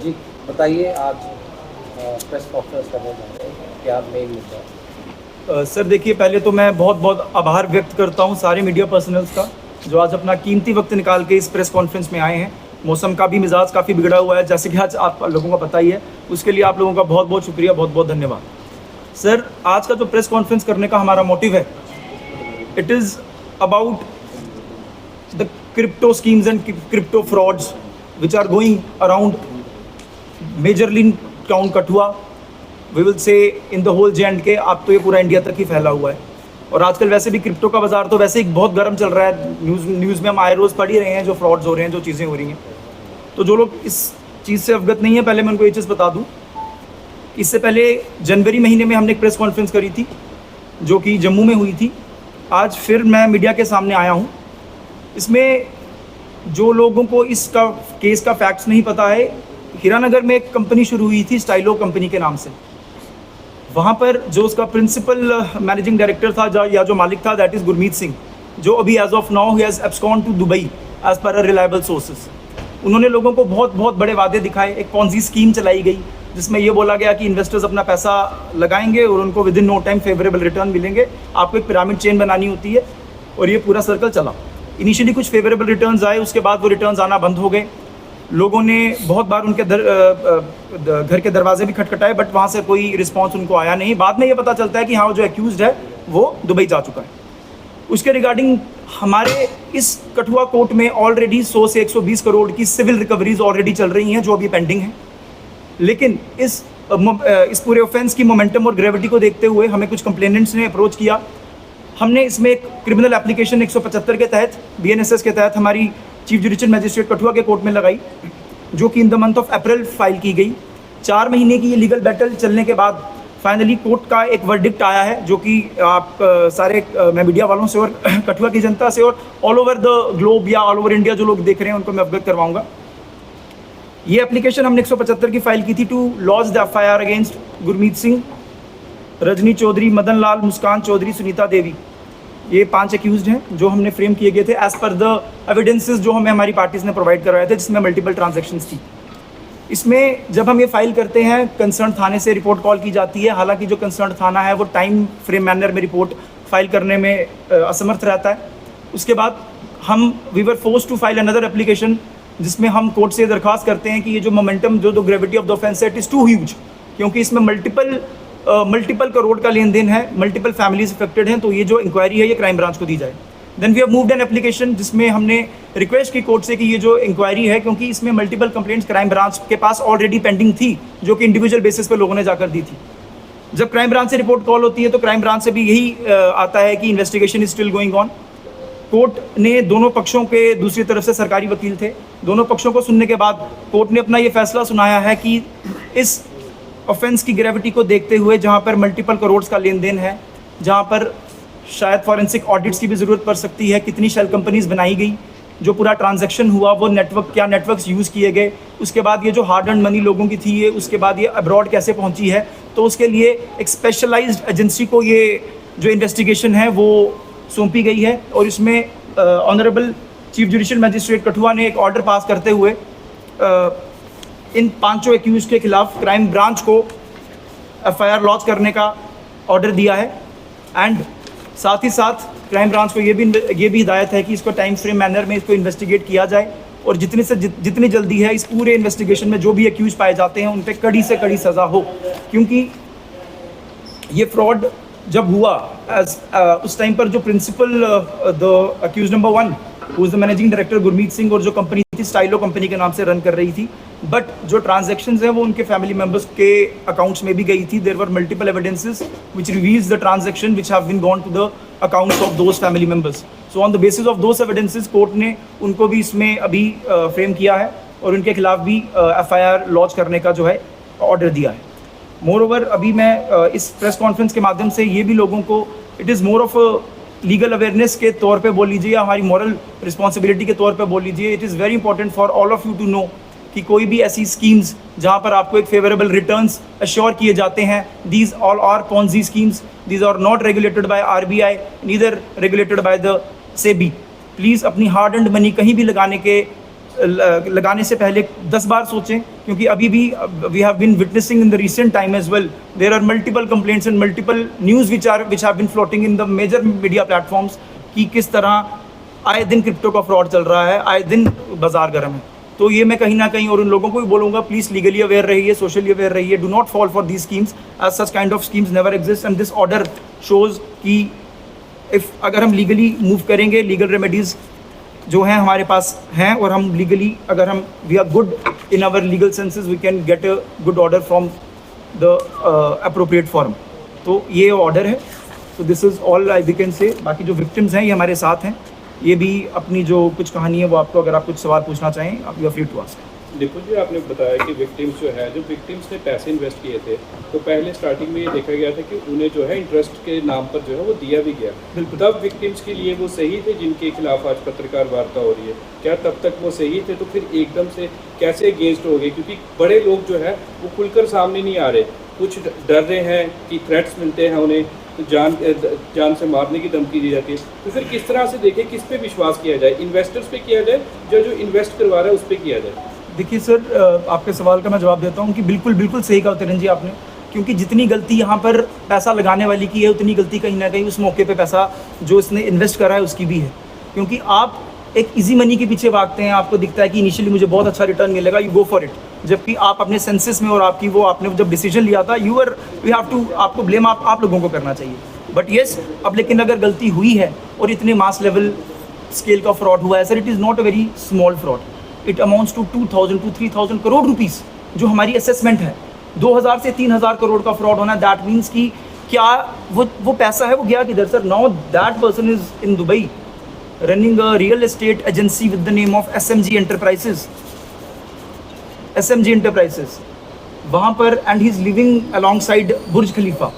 जी बताइए, आज press conference करने जा रहे हैं, क्या मेन मुद्दा है? सर देखिए, पहले तो मैं बहुत बहुत आभार व्यक्त करता हूं सारे मीडिया पर्सनल्स का, जो आज अपना कीमती वक्त निकाल के इस प्रेस कॉन्फ्रेंस में आए हैं। मौसम का भी मिजाज काफ़ी बिगड़ा हुआ है, जैसे कि आज आप लोगों को पता ही है। उसके लिए आप लोगों का बहुत बहुत शुक्रिया, बहुत बहुत धन्यवाद। सर, आज का जो प्रेस कॉन्फ्रेंस करने का हमारा मोटिव है, it is about the crypto schemes and crypto frauds which are going around majorly in town Kathua, we will say in the whole J&K। आप तो ये पूरा इंडिया तक ही फैला हुआ है। और आजकल वैसे भी क्रिप्टो का बाजार तो वैसे ही बहुत गर्म चल रहा है। न्यूज़ में हम आए रोज़ पढ़ ही रहे हैं जो फ्रॉड्स हो रहे हैं, जो चीज़ें हो रही हैं। तो जो लोग इस चीज़ से अवगत नहीं है, पहले मैं उनको ये चीज़ बता दूं, इससे पहले जनवरी महीने में हमने एक प्रेस कॉन्फ्रेंस करी थी जो कि जम्मू में हुई थी। आज फिर मैं मीडिया के सामने आया हूँ। इसमें जो लोगों को इसका केस का फैक्ट्स नहीं पता है, हीरानगर में एक कंपनी शुरू हुई थी स्टाइलो कंपनी के नाम से। वहाँ पर जो उसका प्रिंसिपल मैनेजिंग डायरेक्टर था या जो मालिक था, दैट इज़ गुरमीत सिंह, जो अभी as of now he has abscond to Dubai as per a reliable sources. उन्होंने लोगों को बहुत बहुत बड़े वादे दिखाए। एक पॉन्जी स्कीम चलाई गई जिसमें ये बोला गया कि इन्वेस्टर्स अपना पैसा लगाएंगे और उनको with in no time favourable return मिलेंगे। आपको एक पिरामिड चेन बनानी होती है और ये पूरा सर्कल चला। इनिशियली कुछ फेवरेबल रिटर्न्स आए, उसके बाद वो रिटर्न्स आना बंद हो गए। लोगों ने बहुत बार उनके घर के दरवाजे भी खटखटाए, बट वहाँ से कोई रिस्पांस उनको आया नहीं। बाद में ये पता चलता है कि हाँ, जो एक्यूज्ड है वो दुबई जा चुका है। उसके रिगार्डिंग हमारे इस कठुआ कोर्ट में ऑलरेडी 100 से 120 करोड़ की सिविल रिकवरीज ऑलरेडी चल रही हैं, जो अभी पेंडिंग हैं। लेकिन इस पूरे ऑफेंस की मोमेंटम और ग्रेविटी को देखते हुए हमें कुछ कंप्लेनेंट्स ने अप्रोच किया। हमने इसमें एक क्रिमिनल एप्लीकेशन 175 के तहत, BNSS के तहत हमारी चीफ जुडिशियल मजिस्ट्रेट कठुआ के कोर्ट में लगाई, जो कि in the month of April file की गई। 4 महीने की ये लीगल बैटल चलने के बाद फाइनली कोर्ट का एक वर्डिक्ट आया है, जो कि आप सारे मैं मीडिया वालों से और कठुआ की जनता से और ऑल ओवर द ग्लोब या ऑल ओवर इंडिया जो लोग देख रहे हैं उनको मैं अवगत करवाऊंगा। ये एप्लीकेशन हमने 175 की फाइल की थी to launch the FIR against Gurmeet Singh, Rajni Chaudhary, Madan Lal, Muskan Chaudhary, Sunita Devi. ये 5 एक्यूज्ड हैं जो हमने फ्रेम किए गए थे एज पर द एविडेंसेस जो हमें हमारी पार्टीज ने प्रोवाइड करवाए थे, जिसमें मल्टीपल ट्रांजैक्शंस थी। इसमें जब हम ये फाइल करते हैं, कंसर्न थाने से रिपोर्ट कॉल की जाती है। हालांकि जो कंसर्न थाना है वो टाइम फ्रेम मैनर में रिपोर्ट फाइल करने में असमर्थ रहता है। उसके बाद we were forced to file another application, जिसमें हम कोर्ट से दरख्वास्त करते हैं कि ये जो मोमेंटम जो ग्रेविटी ऑफ द ऑफेंस है, इट इज़ टू ह्यूज, क्योंकि इसमें मल्टीपल करोड़ का लेन देन है, मल्टीपल फैमिलीज अफेक्टेड हैं। तो ये जो इंक्वायरी है ये क्राइम ब्रांच को दी जाए। Then we have moved an application, जिसमें हमने रिक्वेस्ट की कोर्ट से कि ये जो इंक्वायरी है, क्योंकि इसमें मल्टीपल कंप्लेंट्स क्राइम ब्रांच के पास ऑलरेडी पेंडिंग थी, जो कि इंडिविजुअल बेसिस पे लोगों ने जाकर दी थी। जब क्राइम ब्रांच से रिपोर्ट कॉल होती है तो क्राइम ब्रांच से भी यही आता है कि investigation is still going on. Court ने दोनों पक्षों के, दूसरी तरफ से सरकारी वकील थे, दोनों पक्षों को सुनने के बाद कोर्ट ने अपना ये फैसला सुनाया है कि इस ऑफेंस की ग्रेविटी को देखते हुए, जहां पर मल्टीपल करोड़ का लेन देन है, जहां पर शायद फॉरेंसिक ऑडिट्स की भी ज़रूरत पड़ सकती है, कितनी शेल कंपनीज बनाई गई, जो पूरा ट्रांजैक्शन हुआ वो क्या नेटवर्क्स यूज़ किए गए, उसके बाद ये जो हार्ड अर्न मनी लोगों की थी, ये उसके बाद ये अब्रॉड कैसे पहुंची है। तो उसके लिए एक स्पेशलाइज्ड एजेंसी को ये जो इन्वेस्टिगेशन है वो सौंपी गई है। और इसमें honourable chief judicial magistrate Kathua ने एक ऑर्डर पास करते हुए इन 5 एक्यूज के खिलाफ क्राइम ब्रांच को FIR लॉन्च करने का ऑर्डर दिया है। एंड साथ ही साथ क्राइम ब्रांच को ये भी हिदायत है कि इसको टाइम फ्रेम मैनर में इसको इन्वेस्टिगेट किया जाए, और जितनी जल्दी है इस पूरे इन्वेस्टिगेशन में जो भी एक्यूज पाए जाते हैं उन पर कड़ी से कड़ी सज़ा हो। क्योंकि ये फ्रॉड जब हुआ उस टाइम पर जो principal the accused number 1 who is the managing director Gurmeet Singh, और जो कंपनी थी स्टाइलो कंपनी के नाम से रन कर रही थी, बट जो ट्रांजैक्शंस हैं वो उनके फैमिली मेंबर्स के अकाउंट्स में भी गई थी। There were multiple evidences which reveals the transaction which have been gone to the accounts of those family members. So on the basis of those evidences court ने उनको भी इसमें अभी फ्रेम किया है और उनके खिलाफ भी FIR लॉन्च करने का जो है ऑर्डर दिया है। मोर ओवर, अभी मैं इस प्रेस कॉन्फ्रेंस के माध्यम से ये भी लोगों को, it is more of legal awareness के तौर पे बोल लीजिए या हमारी मॉरल रिस्पॉन्सिबिलिटी के तौर पे बोल लीजिए, it is very important for all of you to know कि कोई भी ऐसी स्कीम्स जहाँ पर आपको एक फेवरेबल रिटर्न्स अश्योर किए जाते हैं, these all are Ponzi schemes, these are not regulated by RBI, neither regulated by the SEBI। Please अपनी हार्ड एंड मनी कहीं भी लगाने के लगाने से पहले 10 बार सोचें, क्योंकि अभी भी we have been witnessing in the recent time as well there are multiple complaints and multiple news which have been floating in the major media platforms कि किस तरह आए दिन क्रिप्टो का फ्रॉड चल रहा है, आए दिन बाजार गर्म है। तो ये मैं कहीं ना कहीं और उन लोगों को भी बोलूँगा, प्लीज़ लीगली अवेयर रहिए, सोशली अवेयर रहिए, do not fall for these schemes, as such kind of schemes never exist and this order shows कि इफ़ अगर हम लीगली मूव करेंगे, लीगल रेमेडीज़ जो हैं हमारे पास हैं, और हम लीगली अगर हम we are good in our legal senses, we can get a good order from the appropriate forum. तो ये ऑर्डर है। तो this is all I we can say. बाकी जो विक्टिम्स हैं ये हमारे साथ हैं, ये भी अपनी जो कुछ कहानी है वो आपको, अगर आप कुछ सवाल पूछना चाहें आप you are free to ask. Deepak ji, आपने बताया कि विक्टिम्स जो है, जो विक्टिम्स ने पैसे इन्वेस्ट किए थे, तो पहले स्टार्टिंग में ये देखा गया था कि उन्हें जो है इंटरेस्ट के नाम पर जो है वो दिया भी गया। बिल्कुल। तब विक्टिम्स के लिए वो सही थे जिनके खिलाफ आज पत्रकार वार्ता हो रही है? क्या तब तक वो सही थे? तो फिर एकदम से कैसे अगेंस्ट हो गए? क्योंकि बड़े लोग जो है वो खुलकर सामने नहीं आ रहे, कुछ डर रहे हैं कि थ्रेट्स मिलते हैं उन्हें, तो जान से मारने की धमकी दी जाती है। तो फिर किस तरह से देखें, किस पे विश्वास किया जाए? इन्वेस्टर्स पे किया जाए, जो इन्वेस्ट करवा रहा है उस पे किया जाए? देखिए सर, आपके सवाल का मैं जवाब देता हूँ कि बिल्कुल बिल्कुल सही कहा तिरन जी आपने, क्योंकि जितनी गलती यहाँ पर पैसा लगाने वाली की है उतनी गलती कहीं ना कहीं उस मौके पे पैसा जो इसने इन्वेस्ट करा है उसकी भी है। क्योंकि आप एक इजी मनी के पीछे भागते हैं, आपको दिखता है कि इनिशियली मुझे बहुत अच्छा रिटर्न मिलेगा, यू गो फॉर इट, जबकि आप अपने सेंसेस में और आपने जब डिसीजन लिया था यू हैव टू, आपको ब्लेम आप लोगों को करना चाहिए। बट येस, अब लेकिन अगर गलती हुई है और इतने मास लेवल स्केल का फ्रॉड हुआ है sir, it is not a very small fraud, it amounts to 2000 to 3000 crore rupees, जो हमारी असेसमेंट है। 2000 से 3000 करोड़ का फ्रॉड होना, दैट मीन्स कि क्या वो पैसा है वो गया किधर sir? Now that person is in Dubai running a real estate agency with the name of SMG enterprises, वहाँ पर, and he is living along side Burj Khalifa,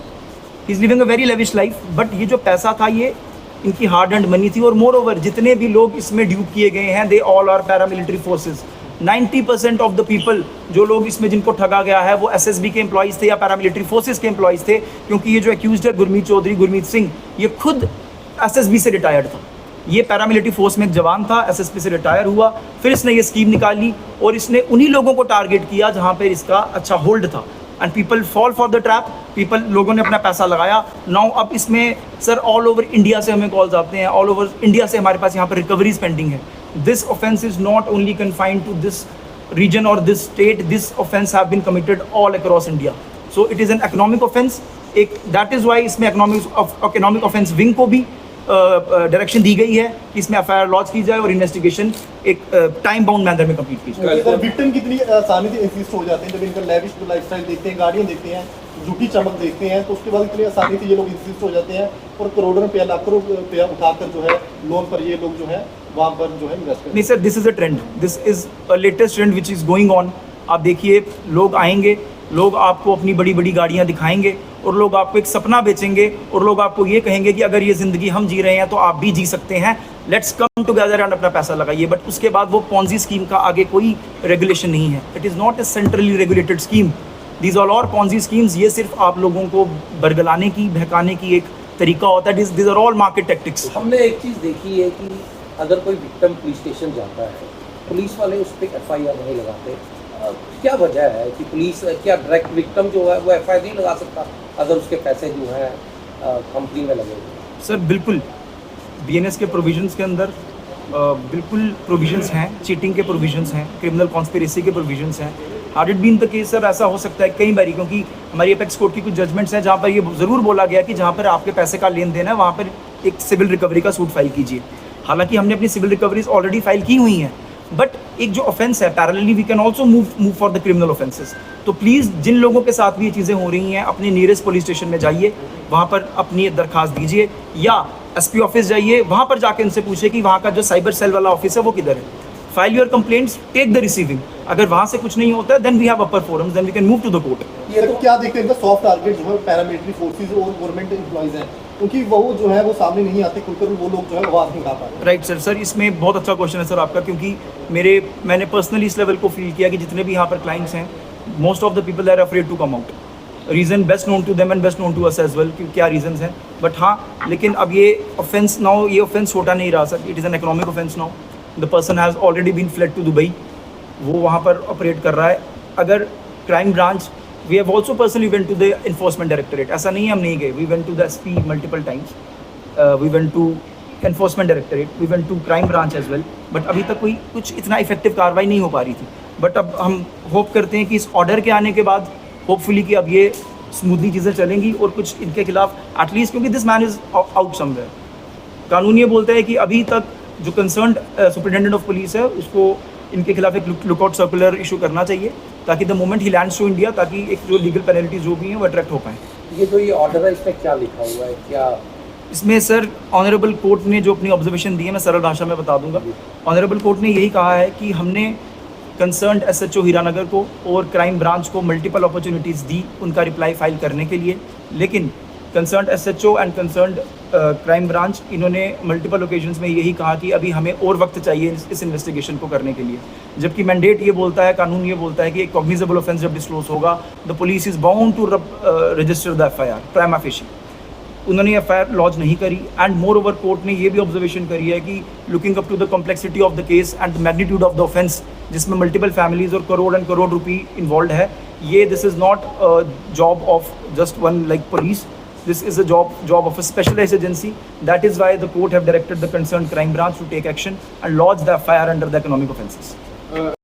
he is living a very lavish life. But ये जो पैसा था ये इनकी hard earned money थी, और मोर ओवर जितने भी लोग इसमें ड्यूब किए गए हैं they all are paramilitary forces. 90% of the people जो लोग इसमें जिनको ठगा गया है वो SSB के एम्प्लॉइज़ थे या पैरामिलिट्री फोर्सेज के एम्प्लॉइज़ थे, क्योंकि ये जो एक्यूज्ड है गुरमीत सिंह, ये खुद SSB से रिटायर्ड था। ये पैरामिलिट्री फोर्स में एक जवान था, SSB से रिटायर हुआ, फिर इसने ये स्कीम निकाली और इसने उन्हीं लोगों को टारगेट किया जहाँ पर इसका अच्छा होल्ड था, and people fall for the trap, लोगों ने अपना पैसा लगाया। नाउ अब इसमें सर ऑल ओवर इंडिया से हमें कॉल्स आते हैं, ऑल ओवर इंडिया से हमारे पास यहाँ पर रिकवरीज पेंडिंग है। This offence is not only confined to this region or this state, this offence have been committed all across India. So it is an economic offence, एक that is why इसमें economic offence wing को भी direction दी गई है कि इसमें FIR launch की जाए और इन्वेस्टिगेशन एक टाइम बाउंड मैनर में कंप्लीट की जाए। विक्टिम कितनी आसानी से इंसिस्ट हो जाते हैं जब इनका लेविश लाइफस्टाइल देखते हैं, गाड़ियाँ देखते हैं, झूठी चमक देखते हैं, तो उसके बाद इतनी आसानी से ये लोग इंसिस्ट हो जाते हैं और करोड़ों रुपया लाखों रुपया उठाकर जो है लोन पर ये लोग जो है वहाँ पर जो है इन्वेस्ट करते हैं। नहीं sir, this is a trend, this is a latest trend which is going on. आप देखिए, लोग आएंगे, लोग आपको अपनी बड़ी बड़ी गाड़ियाँ दिखाएंगे और लोग आपको एक सपना बेचेंगे और लोग आपको ये कहेंगे कि अगर ये ज़िंदगी हम जी रहे हैं तो आप भी जी सकते हैं, लेट्स कम टुगेदर एंड अपना पैसा लगाइए। बट उसके बाद वो पॉन्जी स्कीम का आगे कोई रेगुलेशन नहीं है, it is not a centrally regulated scheme, these all are Ponzi schemes. ये सिर्फ आप लोगों को बरगलाने की, बहकाने की एक तरीका होता है, these are all market tactics. हमने एक चीज़ देखी है कि अगर कोई विक्टिम पुलिस स्टेशन जाता है, पुलिस वाले उस पर FIR नहीं लगाते। क्या वजह है कि पुलिस, क्या डायरेक्ट विक्टिम जो है वो FIR नहीं लगा सकता अगर उसके पैसे जो हैं कंपनी में लगे? सर बिल्कुल, BNS के प्रोविजंस के अंदर बिल्कुल प्रोविजंस हैं, चीटिंग के प्रोविजंस हैं, क्रिमिनल कॉन्स्पिरेसी के प्रोविजंस हैं। Had it been the case sir, ऐसा हो सकता है कई बारी, क्योंकि हमारी एपेक्स कोर्ट की कुछ जजमेंट्स हैं जहाँ पर ये ज़रूर बोला गया कि जहाँ पर आपके पैसे का लेन देन है वहाँ पर एक सिविल रिकवरी का सूट फाइल कीजिए। हालांकि हमने अपनी सिविल रिकवरीज ऑलरेडी फाइल की हुई हैं, बट एक जो ऑफेंस है parallelly we can also move for the criminal offences. तो प्लीज़ जिन लोगों के साथ भी ये चीज़ें हो रही हैं, अपने नियरेस्ट पुलिस स्टेशन में जाइए, वहाँ पर अपनी दरखास्त दीजिए, या SP ऑफिस जाइए, वहाँ पर जाके उनसे पूछिए कि वहाँ का जो साइबर सेल वाला ऑफिस है वो किधर है। File your complaints, take the receiving. अगर वहाँ से कुछ नहीं होता है then we have upper forums, then we can move to the court. ये तो क्या देखते हैं, सॉफ्ट टारगेट जो है पैरामिलिट्री फोर्सेज और गवर्नमेंट एम्प्लॉइज हैं, क्योंकि वो जो है वो सामने नहीं आते खुलकर, वो लोग जो है आवाज़ नहीं उठा पाते। राइट सर, इसमें बहुत अच्छा क्वेश्चन है सर आपका, क्योंकि मैंने पर्सनली इस लेवल को फील किया कि जितने भी यहाँ पर क्लाइंट्स हैं, most of the people are afraid to come out. Reason best known to them and best known to us as well कि क्या रीजंस हैं। बट हाँ, लेकिन अब ये ऑफेंस छोटा नहीं रहा sir, it is an economic offence now. The person has already been fled to Dubai, वो वहाँ पर ऑपरेट कर रहा है. अगर crime branch, we have also personally went to the enforcement directorate, ऐसा नहीं है हम नहीं गए, we went to the SP multiple times, we went to enforcement directorate, we went to crime branch as well, but अभी तक कोई कुछ इतना इफेक्टिव कार्रवाई नहीं हो पा रही थी. बट अब हम होप करते हैं कि इस ऑर्डर के आने के बाद होपफुली कि अब ये स्मूथली चीज़ें चलेंगी और कुछ इनके खिलाफ एटलीस्ट, क्योंकि this man is out somewhere. कानून ये बोलता है कि अभी तक जो कंसर्न्ड सुपरिटेंडेंट ऑफ पुलिस है उसको इनके खिलाफ एक लुकआउट सर्कुलर इशू करना चाहिए, ताकि द मोमेंट ही लैंड्स टू इंडिया, ताकि एक जो लीगल पेनल्टी जो भी हैं वो अट्रैक्ट हो पाएँ. ये जो ये ऑर्डर है इसमें क्या लिखा हुआ है, क्या इसमें सर ऑनरेबल कोर्ट ने जो अपनी ऑब्जर्वेशन दी है, मैं सरल भाषा में बता दूंगा. ऑनरेबल कोर्ट ने यही कहा है कि हमने कंसर्न्ड SHO हीरानगर को और क्राइम ब्रांच को मल्टीपल अपॉर्चुनिटीज़ दी उनका रिप्लाई फाइल करने के लिए, लेकिन concerned SHO and concerned crime branch इन्होंने मल्टीपल ओकेजन्स में यही कहा कि अभी हमें और वक्त चाहिए इस इन्वेस्टिगेशन को करने के लिए. जबकि मैंडेट ये बोलता है, कानून ये बोलता है कि एक कॉग्निजेबल ऑफेंस जब डिस्क्लोज होगा, the police is bound to register the FIR prima facie. उन्होंने FIR लॉन्च नहीं करी. एंड मोर ओवर कोर्ट ने ये भी ऑब्जर्वेशन करी है कि looking up to the complexity of the case and the magnitude of the offence, जिसमें मल्टीपल फैमिलीज और crore and crore rupee involve है, ये this is not job of just one like police, this is a job of a specialized agency. That is why the court have directed the concerned crime branch to take action and lodge the FIR under the economic offences.